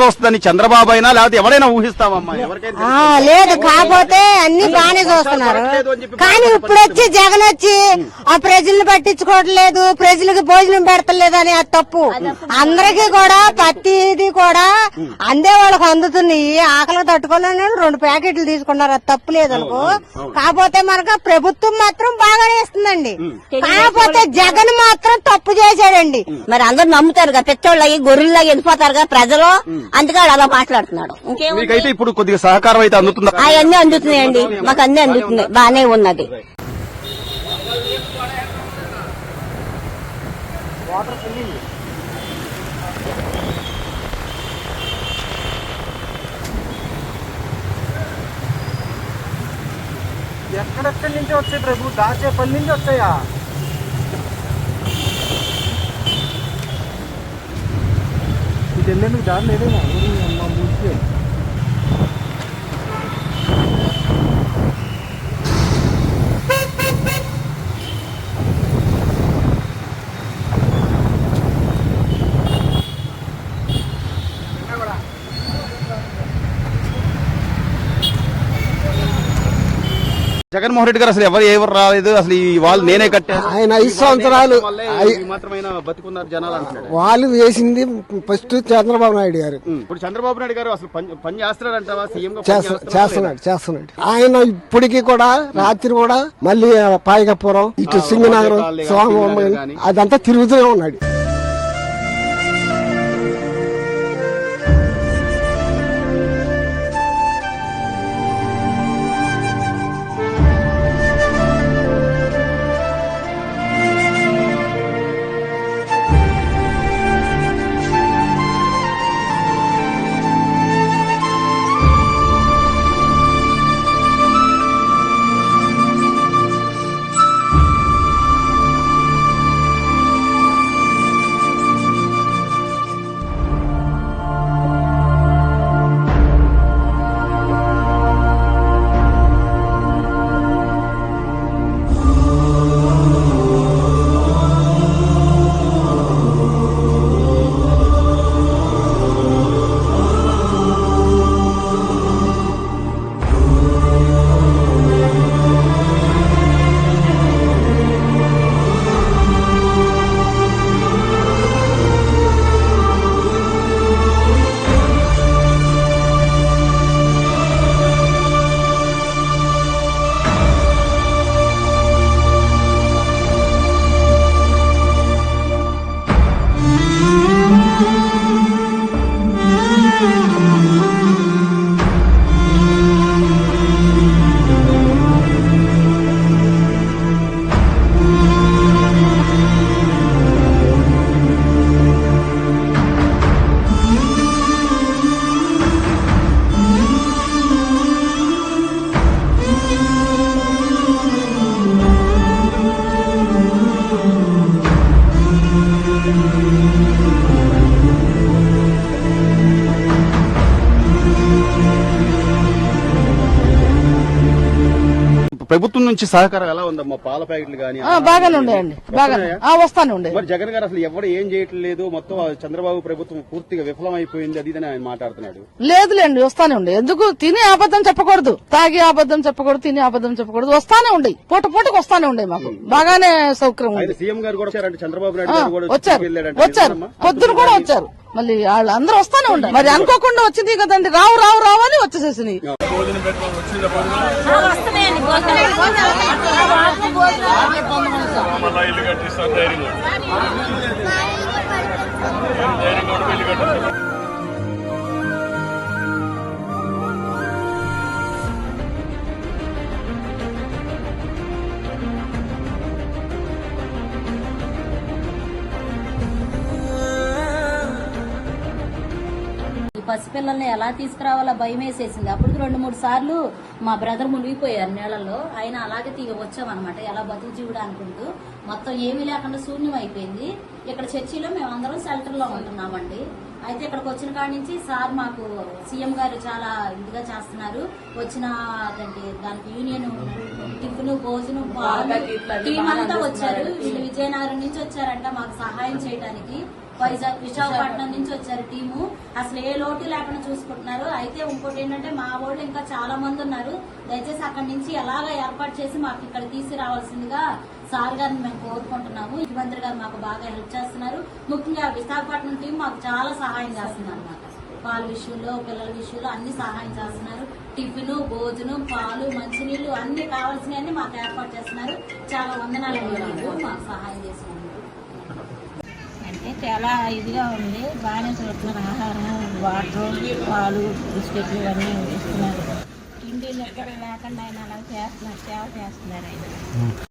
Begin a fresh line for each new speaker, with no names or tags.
వస్తుందని చంద్రబాబు అయినా లేకపోతే ఎవరైనా ఊహిస్తామమ్మా?
లేదు, కాకపోతే అన్ని బాగానే చూస్తున్నారు. కానీ ఇప్పుడు వచ్చి జగన్ వచ్చి ఆ ప్రజలను పట్టించుకోవట్లేదు, ప్రజలకు భోజనం పెడతలేదు అని అది తప్పు. అందరికీ కూడా ప్రతిది కూడా అందే వాళ్ళకి అందుతున్నాయి. ఆకలి తట్టుకోలేని 2 ప్యాకెట్లు తీసుకున్నారు, అది తప్పు లేదనుకో. కాకపోతే మనకు ప్రభుత్వం మాత్రం బాగానే ఇస్తుందండి. కాకపోతే జగన్ మాత్రం తప్పు చేశాడండి.
మరి అందరూ నమ్ముతారుగా, పెద్దోళ్ళకి గొర్రెల్లాగా వెళ్ళిపోతారుగా ప్రజలు, అందుకే అలా మాట్లాడుతున్నాడు.
మీకైతే ఇప్పుడు కొద్దిగా సహకారం అయితే అందుతుందా?
అవన్నీ అందుతున్నాయండి, మాకు అన్ని అందుతున్నాయి, బానే ఉన్నది.
ఎక్కడెక్కడి నుంచి వచ్చాయి ప్రభు? దాచేపల్లి నుంచి వచ్చాయా? ఇది వెళ్ళేందుకు దారి లేదేమో.
జగన్మోహన్ రెడ్డి గారు అసలు ఎవరు రాలేదు, అసలు ఈ వాళ్ళు నేనే కట్టాను,
ఆయన 5 సంవత్సరాలు
మాత్రమైనా బతుకున్నారు జనాలు అంటున్నాడు.
వాళ్ళు వేసింది ఫస్ట్ చంద్రబాబు నాయుడు గారు.
ఇప్పుడు చంద్రబాబు నాయుడు గారు అసలు పని చేస్తున్నాడంటావా? సీఎం
చేస్తున్నాడు. ఆయన ఇప్పటికీ కూడా రాత్రి కూడా మళ్ళీ పాయకపురం ఇటు సింగనగరం స్వామి అదంతా తిరుగుతూనే ఉన్నాడు.
ప్రభుత్వం నుంచి సహకారం ఎలా ఉందమ్మా? పాల ప్యాకెట్లు కానీ
బాగానే ఉండేయండి, బాగానే వస్తానే ఉండే.
మరి జగన్ గారు అసలు ఎవరు ఏం చేయట్లేదు, మొత్తం చంద్రబాబు ప్రభుత్వం పూర్తిగా విఫలమైపోయింది అది ఆయన మాట్లాడుతున్నాడు.
లేదులేండి, వస్తానే ఉండే. ఎందుకు తిని అబద్ధం చెప్పకూడదు, తాగి అబద్ధం చెప్పకూడదు, తిని అబద్ధం చెప్పకూడదు, వస్తానే ఉండే. పూటకు వస్తానే ఉండే. మాకు బాగానే సౌకర్యం ఉంది.
సీఎం గారు కూడా వచ్చారంటే, చంద్రబాబు నాయుడు గారు కూడా
వచ్చారు, పొద్దున కూడా వచ్చారు. మళ్ళీ వాళ్ళు అందరూ వస్తానే ఉండే. మరి అనుకోకుండా వచ్చింది కదండి, రావు అని వచ్చేసేసి
పసిపిల్లల్ని ఎలా తీసుకురావాలో భయం వేసేసింది. అప్పటికి 2-3 సార్లు మా బ్రదర్ మునిగిపోయారు నీళ్ళల్లో. ఆయన అలాగే వచ్చామన్నమాట, ఎలా బతుకు జీవుడు అనుకుంటూ. మొత్తం ఏమీ లేకుండా శూన్యం అయిపోయింది. ఇక్కడ చర్చిలో మేము అందరం షెల్టర్ లో ఉంటున్నామండి. అయితే ఇక్కడికి వచ్చిన కాడి నుంచి సార్ మాకు సీఎం గారు చాలా ఇదిగా చేస్తున్నారు. వచ్చిన దానికి యూనియన్ టిఫిన్, భోజనం, టీం అంతా వచ్చారు. వీళ్ళు విజయనగరం నుంచి వచ్చారంట మాకు సహాయం చేయడానికి. వైజాగ్ విశాఖపట్నం నుంచి వచ్చారు టీము. అసలు ఏ లోటు లేకుండా చూసుకుంటున్నారు. అయితే ఇంకోటి ఏంటంటే మా వాళ్ళు ఇంకా చాలా మంది ఉన్నారు. దయచేసి అక్కడి నుంచి ఎలాగ ఏర్పాటు చేసి మాకు ఇక్కడ తీసుకురావాల్సిందిగా సార్ గారిని మేము కోరుకుంటున్నాము. ముఖ్యమంత్రి గారు మాకు బాగా హెల్ప్ చేస్తున్నారు. ముఖ్యంగా విశాఖపట్నం టీం మాకు చాలా సహాయం చేస్తుంది అన్నమాట. పాల విషయంలో, పిల్లల విషయంలో అన్ని సహాయం చేస్తున్నారు. టిఫిన్, భోజనం, పాలు, మంచినీళ్లు అన్ని కావాల్సినవన్నీ మాకు ఏర్పాటు చేస్తున్నారు. చాలా వందనాలు మాకు సహాయం చేస్తున్నారు.
అంటే చాలా ఇదిగా ఉంది. బాగానే చూస్తున్నారు. ఆహారం, వాటర్, పాలు, బిస్కెట్లు ఇవన్నీ ఇస్తున్నారు. తిండి నిద్ర లేకుండా ఆయన అలా చేస్తున్నారు, సేవ చేస్తున్నారు ఆయన.